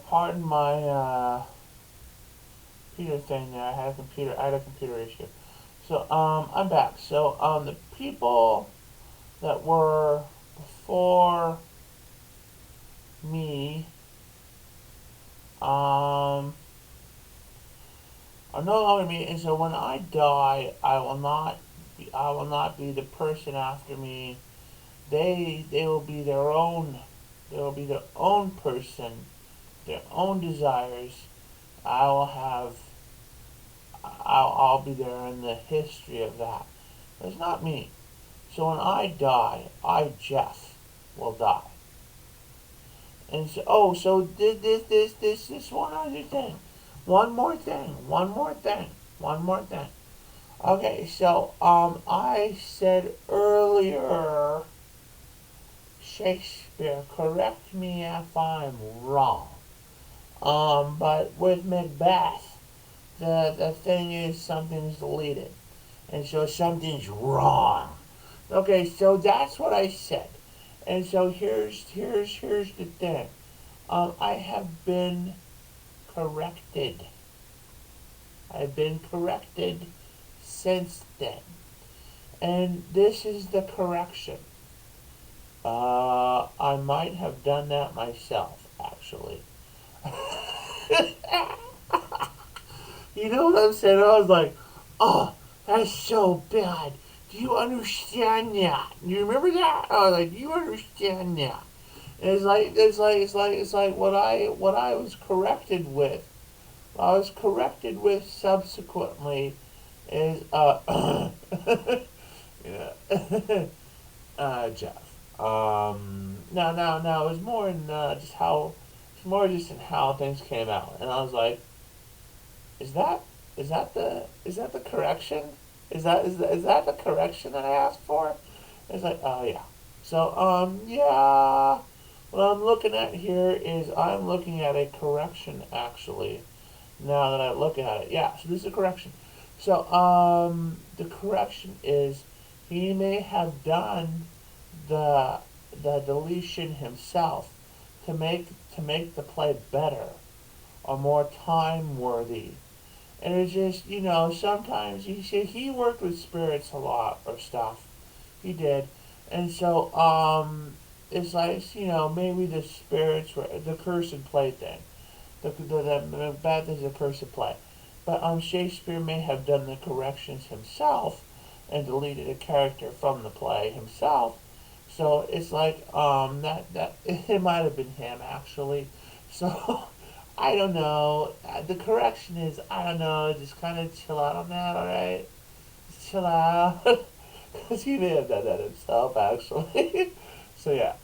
pardon my computer thing there. I had a computer issue. So I'm back. So the people that were before me are no longer me, and so when I die, I will not be the person after me. They will be their own. They will be their own person, their own desires. I will have. I'll be there in the history of that. But it's not me. So when I die, I Jeff will die. And so, so this one other thing. One more thing. Okay, so, I said earlier, Shakespeare, correct me if I'm wrong. But with Macbeth, the thing is something's deleted. And so something's wrong. Okay, so that's what I said. And so here's the thing. I have been corrected. I've been corrected since then. And this is the correction. I might have done that myself, actually. You know what I'm saying? I was like, oh, that's so bad. Do you understand that? You remember that? I was like, do you understand that? And it's like what I was corrected with. What I was corrected with subsequently is yeah, Jeff. No, it was more in just how it's more just in how things came out, and I was like, is that is that the correction? Is that the correction that I asked for? It's like, oh yeah. So yeah. What I'm looking at here is I'm looking at a correction actually. Now that I look at it, yeah. So this is a correction. So the correction is he may have done the deletion himself to make the play better or more time worthy. And it's just, sometimes he worked with spirits a lot or stuff. He did. And so, it's like, maybe the spirits were the cursed play thing. The bad thing's a cursed play. But Shakespeare may have done the corrections himself and deleted a character from the play himself. So it's like, that it might have been him actually. So I don't know. The correction is, I don't know, just kind of chill out on that, alright? Just chill out. Because he may have done that himself, actually. So, yeah.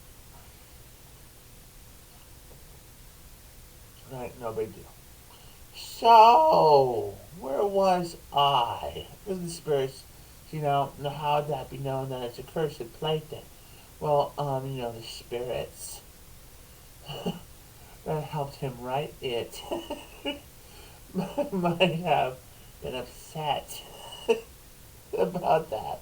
Right, no big deal. So, where was I? Because the spirits, how would that be known that it's a cursed plaything? Well, the spirits that helped him write it might have been upset about that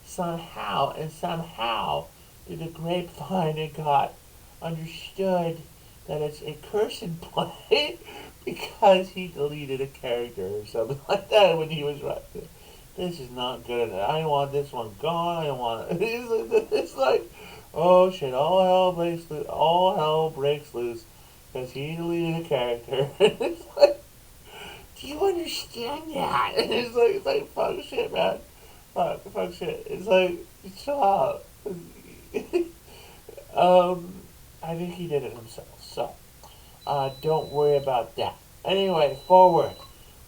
somehow, and somehow through the grapevine it got understood that it's a cursed play because he deleted a character or something like that when he was writing. This is not good. I want this one gone. I want it. It's like, oh shit! All hell breaks loose because he deleted a character. It's like, do you understand that? And it's like, fuck shit, man. Fuck shit. It's like, chill out. I think he did it himself. So, don't worry about that. Anyway, forward.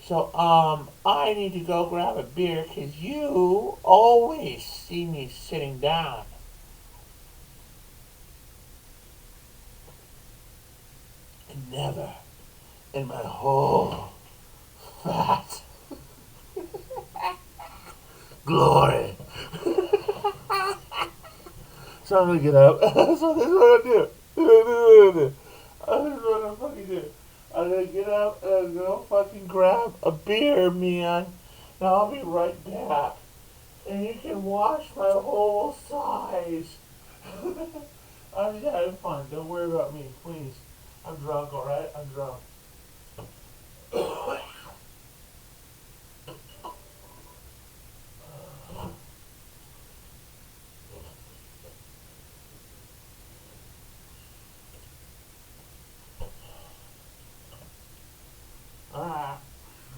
So, I need to go grab a beer because you always see me sitting down. And never in my whole fat glory. So I'm gonna get up. So this is what I do. This is what I fucking do. I'm gonna get up and I'm gonna fucking grab a beer, man. And I'll be right back. And you can watch my whole size. I'm just having fun. Don't worry about me, please. I'm drunk, alright? I'm drunk. Alright.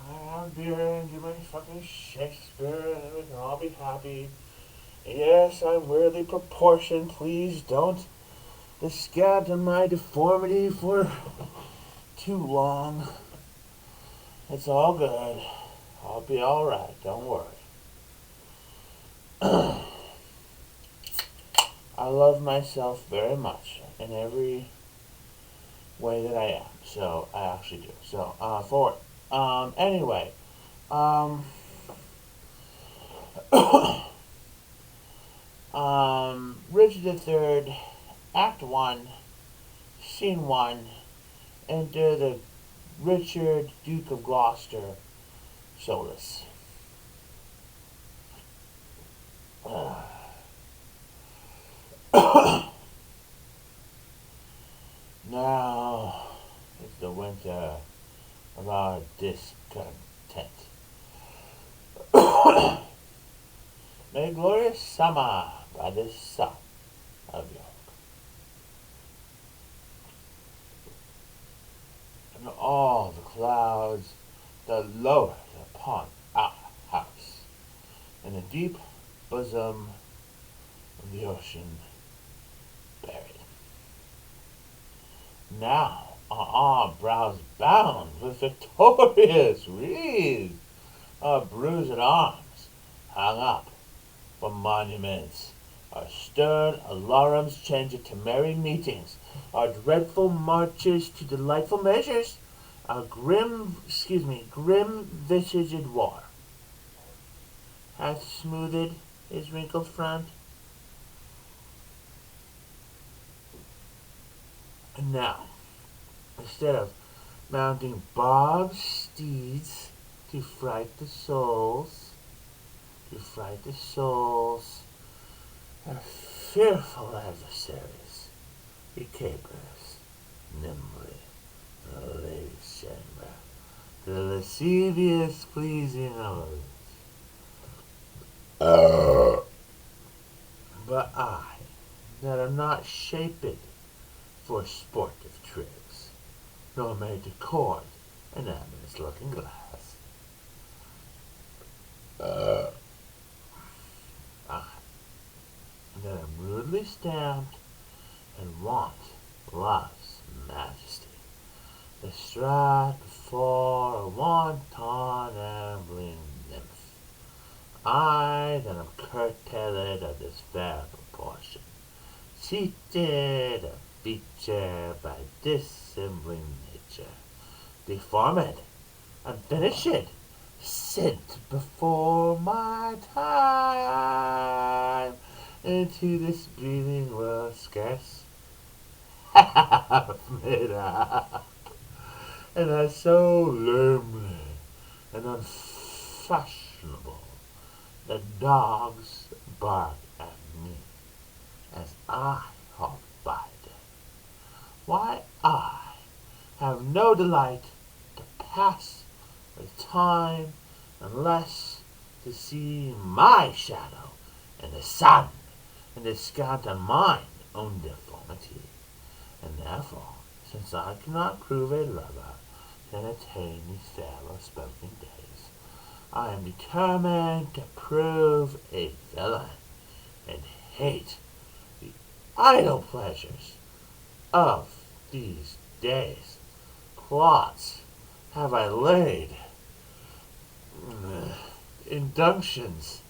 I'll beer and do my fucking Shakespeare and we can all be happy. Yes, I'm weirdly proportioned. Please don't descant on my deformity for too long. It's all good. I'll be alright. Don't worry. I love myself very much in every way that I am. So, I actually do. So, forward. Anyway. Um, Richard III, Act 1, Scene 1, enter the Richard, Duke of Gloucester, Solus. Now is the winter of our discontent. May glorious summer by the sun of York, and all the clouds that lowered upon our house, in the deep bosom of the ocean buried. Now are our brows bound with victorious wreaths, our bruised arms hung up for monuments. Our stern alarums change to merry meetings, our dreadful marches to delightful measures, our grim-visaged war hath smoothed his wrinkled front, and now, instead of mounting barbed steeds to fright the souls, our fearful adversaries, he capers nimbly in the lady's chamber, the lascivious pleasing oaths. But I, that am not shaped for sportive tricks, nor made to court an amorous looking glass. I, that am rudely stamped and want love's majesty, distraught before a wanton ambling nymph. I that am curtailed of this fair proportion, seated a feature by dissembling nature, deformed, unfinished, sent before my time into this breathing world scarce half made up, and I so lamely and unfashionable that dogs bark at me as I hop by them. Why, I have no delight to pass the time unless to see my shadow in the sun and discount on mine own deformity. And therefore, since I cannot prove a lover to entertain these fair spoken days, I am determined to prove a villain and hate the idle pleasures of these days. Plots have I laid, inductions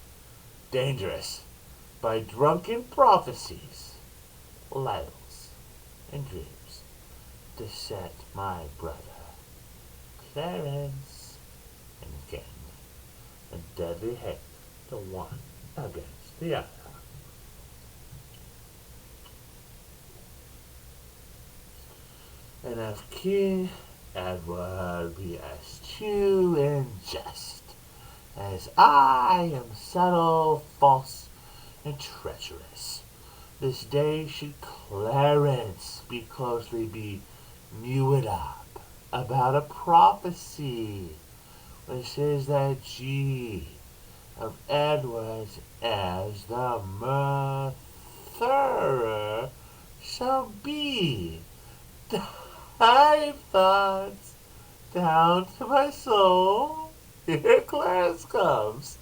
dangerous by drunken prophecies, lies, and dreams to set my brother Clarence and Ken in deadly hate the one against the other. And if King Edward be as true and just as I am subtle, false, and treacherous, This day should Clarence be mewed up about a prophecy which says that G of Edwards as the murderer shall be. Dive thoughts down to my soul. Here Clarence comes.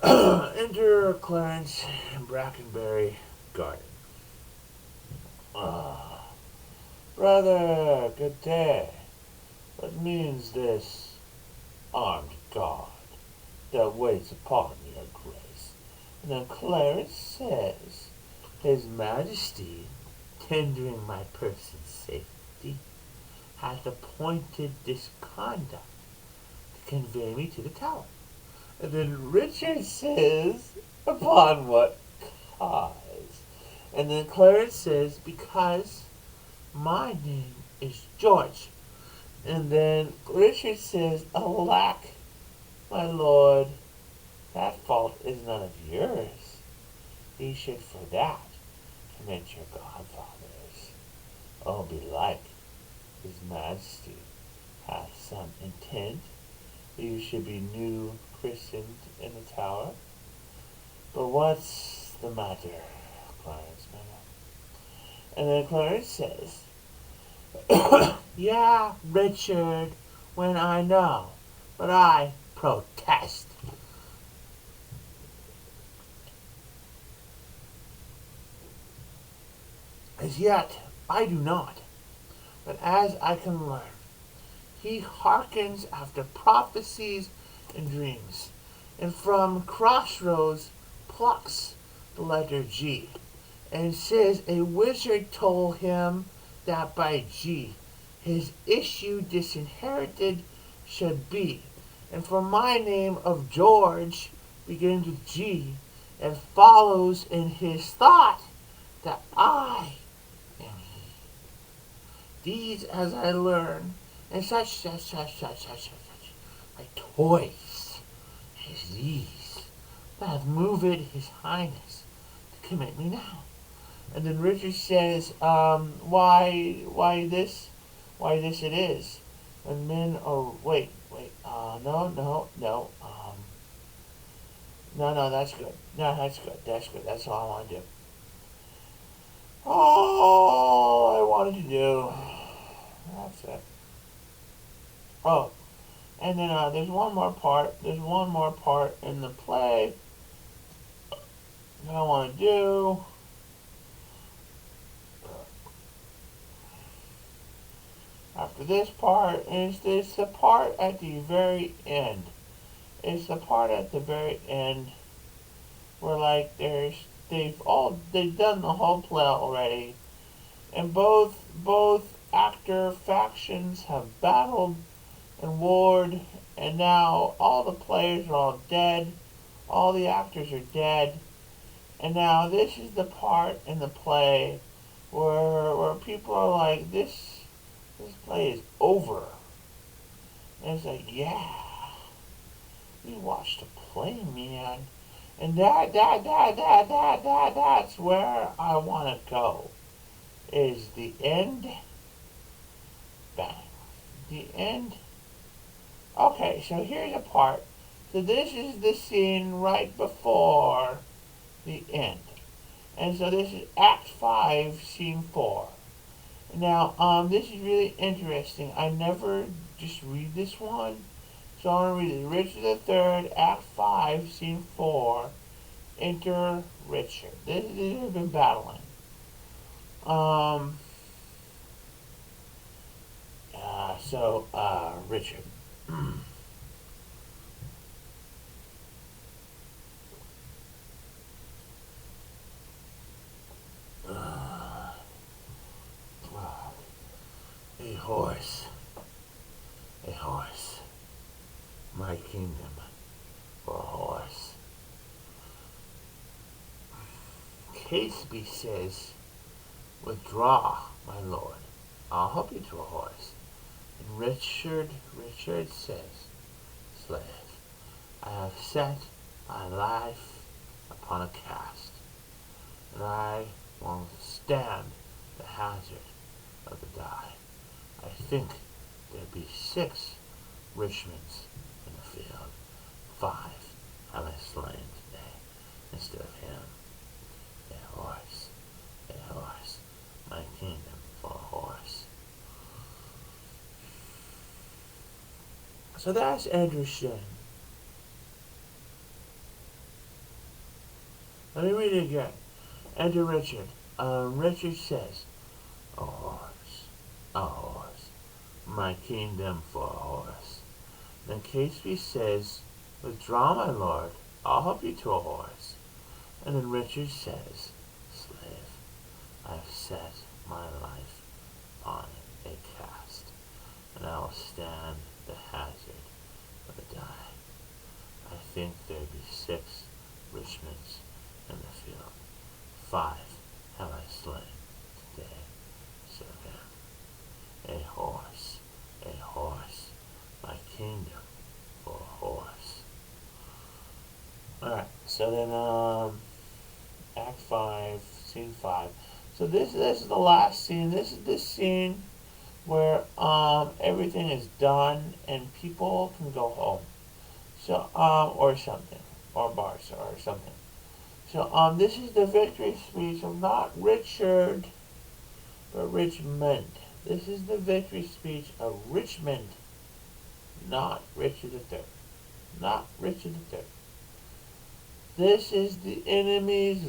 Enter Clarence in Brackenbury Garden. Ah, brother, good day. What means this armed guard that waits upon your grace? And then Clarence says, His Majesty, tendering my person's safety, hath appointed this conduct to convey me to the Tower. And then Richard says, upon what cause? And then Clarence says, because my name is George. And then Richard says, alack, my lord, that fault is none of yours. He should for that commend your godfathers. Oh, belike, his majesty hath some intent that you should be new christened in the Tower. But what's the matter, Clarence, man? And then Clarence says, yeah, Richard, when I know, but I protest. As yet, I do not, but as I can learn, he hearkens after prophecies and dreams, and from crossroads plucks the letter G, and says a wizard told him that by G his issue disinherited should be, and for my name of George begins with G, and follows in his thought that I am he. These as I learn, and such, like toys as these, that moved his highness to commit me now. And then Richard says, why this it is. And then, no, that's good. No, that's good. That's all I want to do. All I wanted to do. That's it. Oh, and then there's one more part. There's one more part in the play that I want to do. After this part is this the part at the very end. It's the part at the very end where like they've done the whole play already, and both actor factions have battled and warred, and now all the players are all dead, all the actors are dead, and now this is the part in the play where people are like, this play is over. And it's like, yeah, we watched a play, man. And that's where I want to go. Is the end. Bang. The end. Okay, so here's a part. So this is the scene right before the end. And so this is Act 5, Scene 4. Now, this is really interesting. I never just read this one. So I'm going to read it. Richard III, Act 5, Scene 4. Enter Richard. They have been battling. Richard. A horse. My kingdom for a horse. Catesby says, withdraw, my lord. I'll help you to a horse. And Richard says, slave, I have set my life upon a cast, and I will stand the hazard of the die. I think there be 6 Richmonds in the field. 5 have I slain today instead of him. A horse, my kingdom for a horse. So that's interesting. Let me read it again. Enter Richard. Richard says, a horse, my kingdom for a horse. Then Catesby says, withdraw, my lord, I'll help you to a horse. And then Richard says, slave, I've set my life on a cast, and I will stand the hazard of a die. I think there be 6 Richmonds in the field. 5 have I slain today, serve him. A horse, my kingdom for a horse. Alright, so then Act 5, Scene 5. So this is the last scene. This is the scene where everything is done and people can go home. So or something. Or bars or something. So this is the victory speech of not Richard, but Richmond. This is the victory speech of Richmond, not Richard III. Not Richard III. This is the enemy's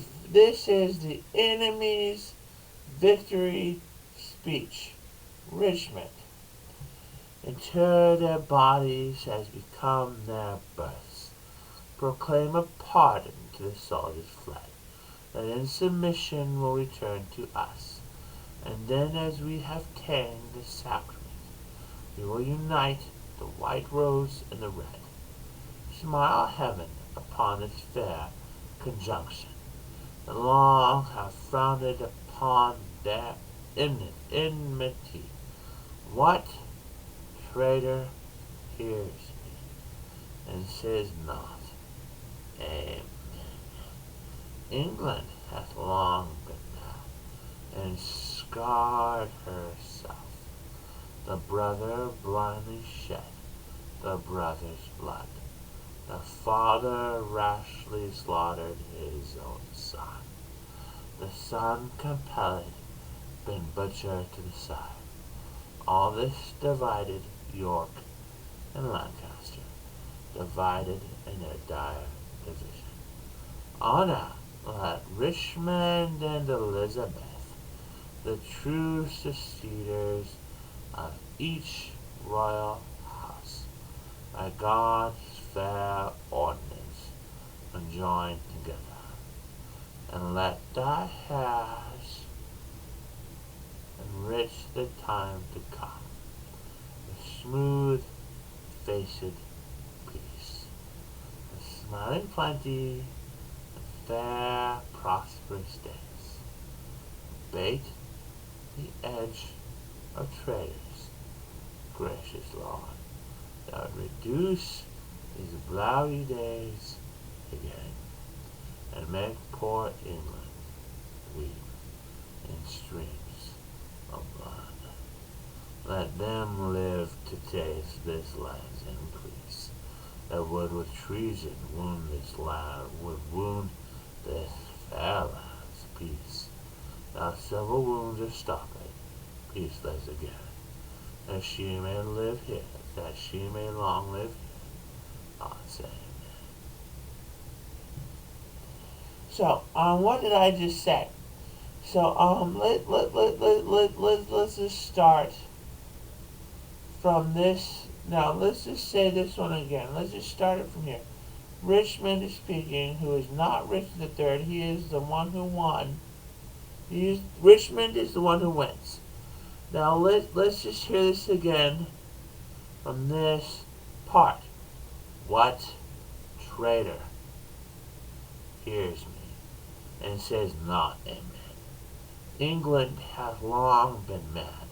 victory speech. Richmond. Inter their bodies has become their births. Proclaim a pardon to the soldiers fled, that in submission will return to us. And then as we have ta'en the sacrament, we will unite the white rose and the red. Smile heaven upon this fair conjunction, that long have frowned upon their enmity. What traitor hears me, and says not, Amen. England hath long been mad, and scarred herself. The brother blindly shed the brother's blood. The father rashly slaughtered his own son. The son compelled been butchered to the side. All this divided York and Lancaster, divided in their dire division. Honor let Richmond and Elizabeth, the true succeeders of each royal house, by God's fair ordinance conjoined together, and let thy hairs enrich the time to come with smooth-faced peace, with smiling plenty, and fair prosperous days. Bait the edge of traitors, gracious Lord, that would reduce these bloody days again, and make poor England weep in streams of blood. Let them live to taste this land's increase, that would with treason wound this land, would wound this fair land's peace. Now several wounds are stopping, peaceless again, that she may live here, that she may long live here. God say amen. So, what did I just say? So, let's just start from this. Now, let's just say this one again. Let's just start it from here. Richmond is speaking, who is not Richard III. He is the one who won. Richmond is the one who wins. Now, let's just hear this again from this part. What traitor hears me, and says not amen? England hath long been mad,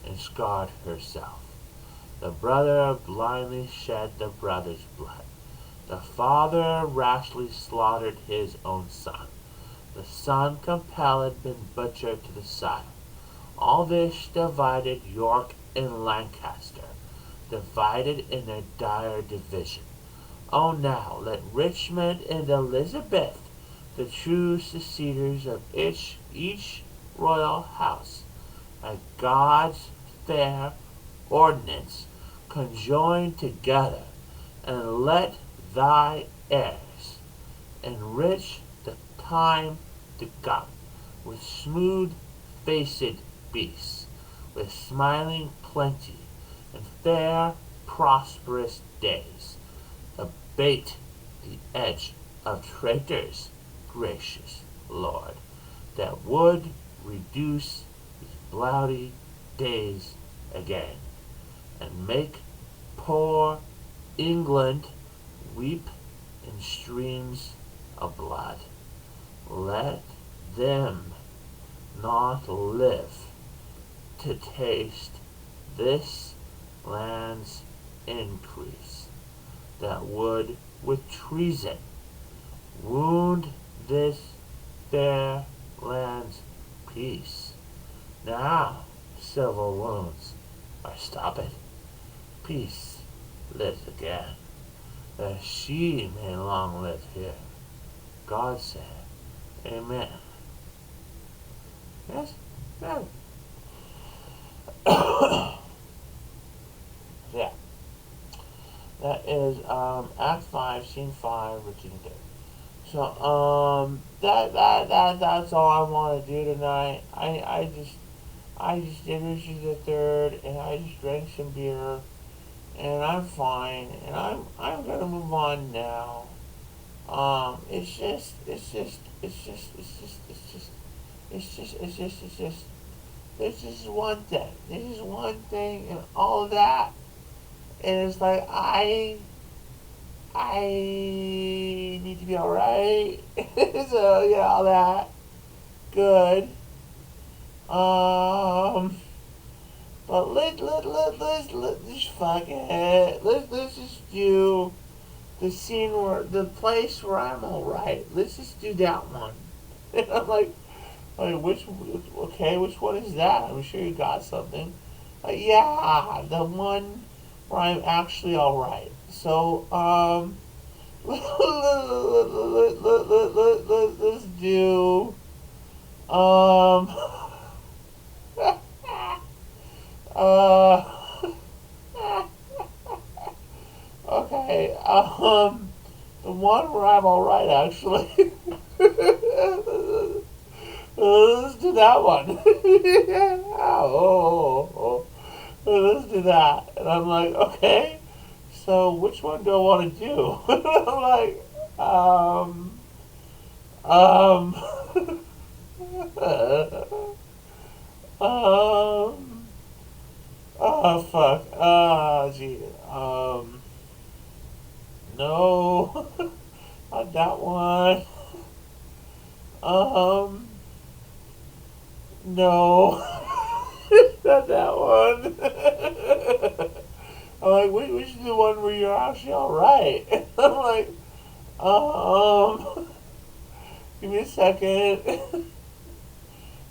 and scarred herself. The brother blindly shed the brother's blood. The father rashly slaughtered his own son. The son compelled been butchered to the side. All this divided York and Lancaster, divided in their dire division. Oh, now let Richmond and Elizabeth, the true succeeders of each royal house, by God's fair ordinance, conjoin together, and let thy heirs enrich the time to come with smooth-faced beasts, with smiling plenty, and fair prosperous days, abate the edge of traitors, gracious Lord, that would reduce these bloody days again, and make poor England weep in streams of blood. Let them not live to taste this land's increase, that would with treason wound this fair land's peace. Now civil wounds are stopped, peace lives again, that she may long live here. God said, Amen. Yes? Yeah. Yeah. That is Act 5, Scene 5, Richard and Dave. So, that's all I want to do tonight. I just did Richard the Third, and I just drank some beer, and I'm fine, and I'm gonna move on now. This is one thing. This is one thing, and all of that. And it's like I need to be alright. So yeah, all that. Good. But let's just fuck it. Let's just do the scene where the place where I'm alright. Let's just do that one. And I'm like, which one is that? I'm sure you got something. Yeah, the one where I'm actually alright. So, let's do, uh, okay, the one where I'm alright, actually. Let's do that one. Let's do that. And I'm like, okay, so which one do I want to do? And I'm like, um, oh, fuck. Gee. No, not that one. No, not that one. I'm like, which is the one where you're actually alright? I'm like, give me a second.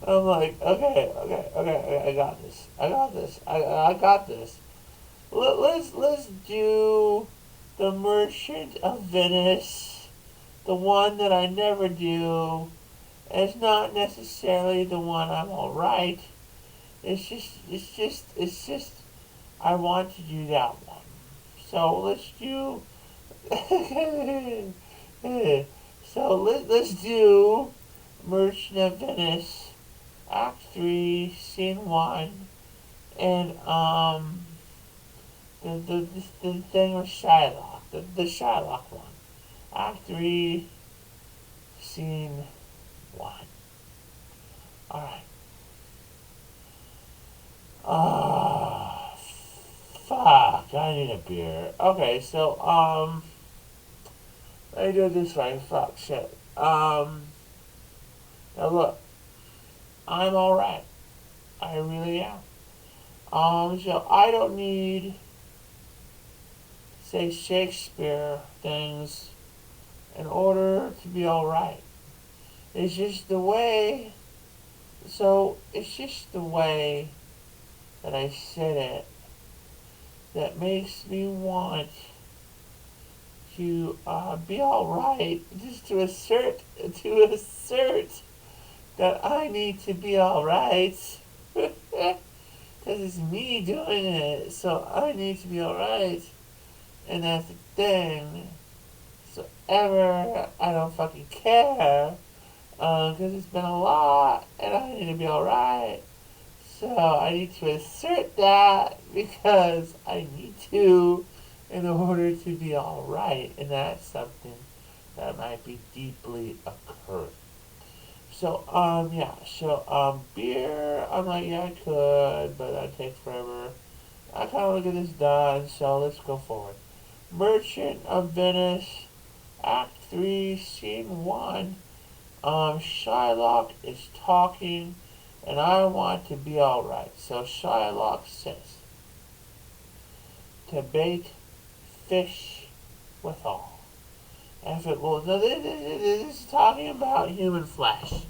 I'm like, okay, I got this. I got this. Let's do the Merchant of Venice, the one that I never do. It's not necessarily the one I'm alright. It's just, I want to do that one. So let's do, so let's do Merchant of Venice, Act 3, Scene 1, and, the thing with Shylock, the Shylock one. Act 3, Scene 1. Alright. Fuck, I need a beer. Okay, so, let me do it this way. Fuck, shit. Now look, I'm alright. I really am. So I don't need say Shakespeare things in order to be alright. It's just the way, it's just the way that I said it that makes me want to be alright, just to assert that I need to be alright. Because it's me doing it, so I need to be alright. And that's the thing. So ever, I don't fucking care. Because it's been a lot, and I need to be alright. So I need to assert that because I need to in order to be alright. And that's something that might be deeply occurring. So, yeah. So, beer, I'm like, yeah, I could, but that'd take forever. I kind of look at this done, so let's go forward. Merchant of Venice, Act 3, Scene 1. Shylock is talking, and I want to be alright. So Shylock says, to bait fish withal. If it will, no, this is talking about human flesh.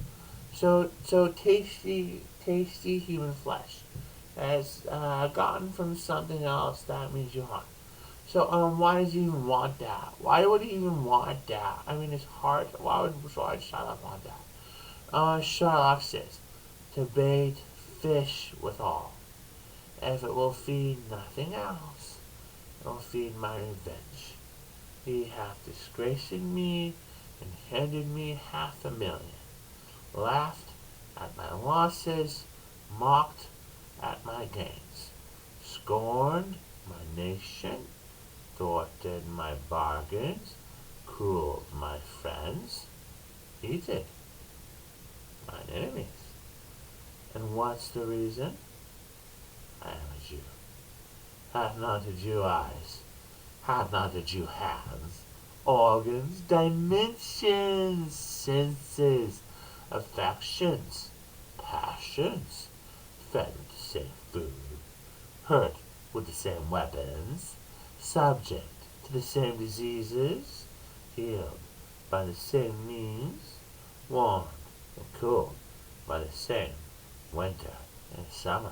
So tasty human flesh has gotten from something else that means you harm. So, why does he even want that? Why would he even want that? I mean, his heart. Why would Shylock want that? Shylock says, to bait fish withal. If it will feed nothing else, it will feed my revenge. He hath disgraced me and handed me 500,000, laughed at my losses, mocked at my gains, scorned my nation, thwarted my bargains, cruelled my friends, he did, mine enemies. And what's the reason? I am a Jew. Hath not a Jew eyes? Hath not a Jew hands, organs, dimensions, senses, affections, passions, fed with the same food, hurt with the same weapons, subject to the same diseases, healed by the same means, warmed and cooled by the same winter and summer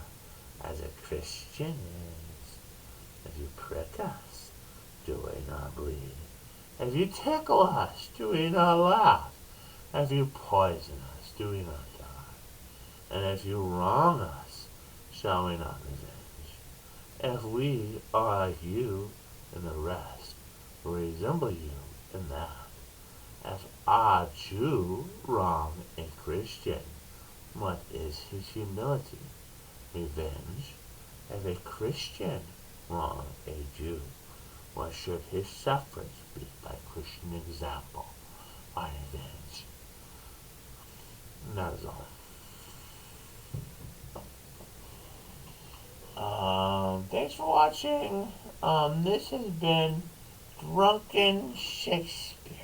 as a Christian is. If you prick us, do we not bleed? If you tickle us, do we not laugh? If you poison us, do we not die? And if you wrong us, shall we not revenge? If we are like you and the rest, we resemble you in that. If a Jew wrong a Christian, what is his humility? Revenge. If a Christian wrong a Jew, what should his sufferance be by Christian example? By revenge. And that is all. Thanks for watching. This has been Drunken Shakespeare.